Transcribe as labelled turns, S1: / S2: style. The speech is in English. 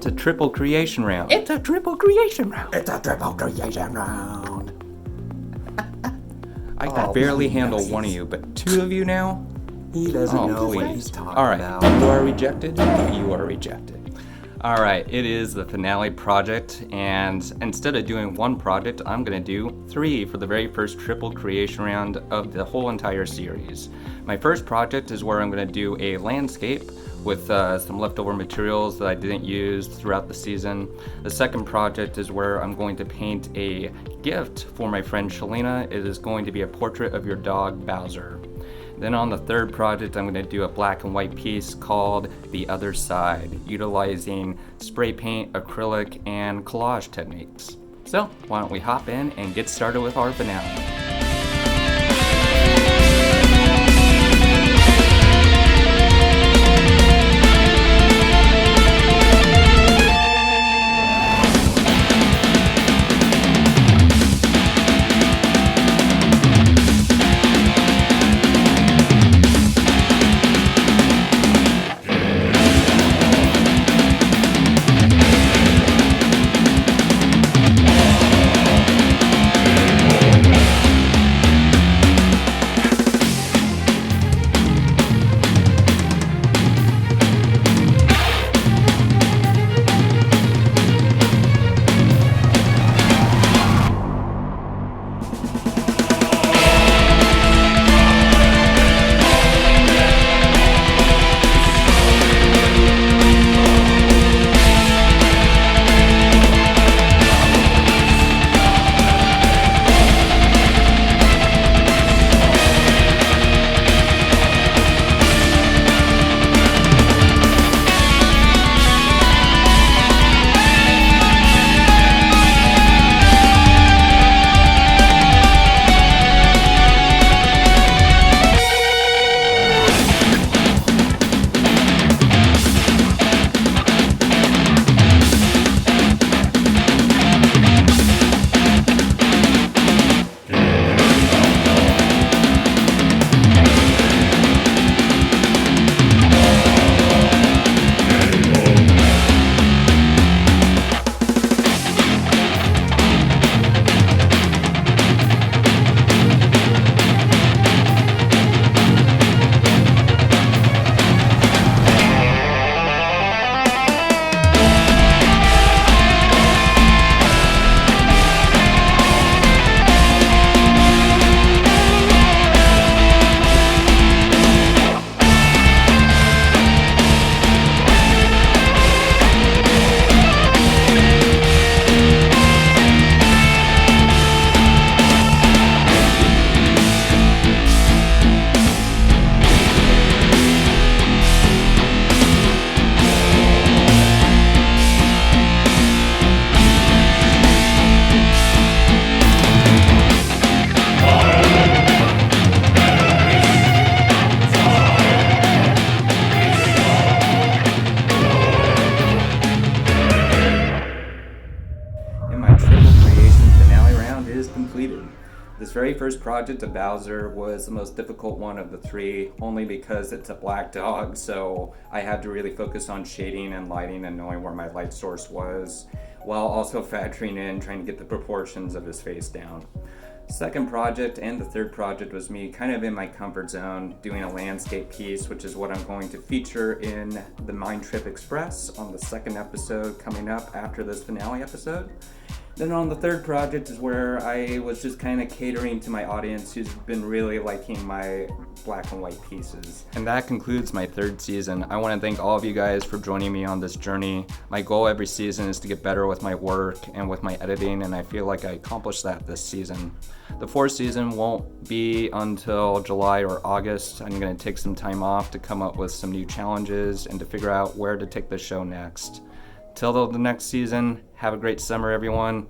S1: It's a triple creation round.
S2: It's a triple creation round.
S3: It's a triple creation round.
S1: I can barely handle one of you, but two of you now?
S3: He doesn't
S1: Oh,
S3: know what
S1: please.
S3: he's talking
S1: All right,
S3: about.
S1: you are rejected. You are rejected. All right, it is the finale project, and instead of doing one project, I'm gonna do 3 for the very first triple creation round of the whole entire series. My first project is where I'm gonna do a landscape with some leftover materials that I didn't use throughout the season. The second project is where I'm going to paint a gift for my friend Shalina. It is going to be a portrait of your dog, Bowser. Then on the third project, I'm going to do a black and white piece called The Other Side, utilizing spray paint, acrylic, and collage techniques. So why don't we hop in and get started with our finale. Completed. This very first project of Bowser was the most difficult one of the 3, only because it's a black dog, so I had to really focus on shading and lighting and knowing where my light source was, while also factoring in trying to get the proportions of his face down. Second project and the third project was me kind of in my comfort zone doing a landscape piece, which is what I'm going to feature in the Mind Trip Express on the second episode coming up after this finale episode. Then on the third project is where I was just kind of catering to my audience who's been really liking my black and white pieces. And that concludes my third season. I want to thank all of you guys for joining me on this journey. My goal every season is to get better with my work and with my editing, and I feel like I accomplished that this season. The fourth season won't be until July or August. I'm going to take some time off to come up with some new challenges and to figure out where to take the show next. Till the next season, have a great summer, everyone.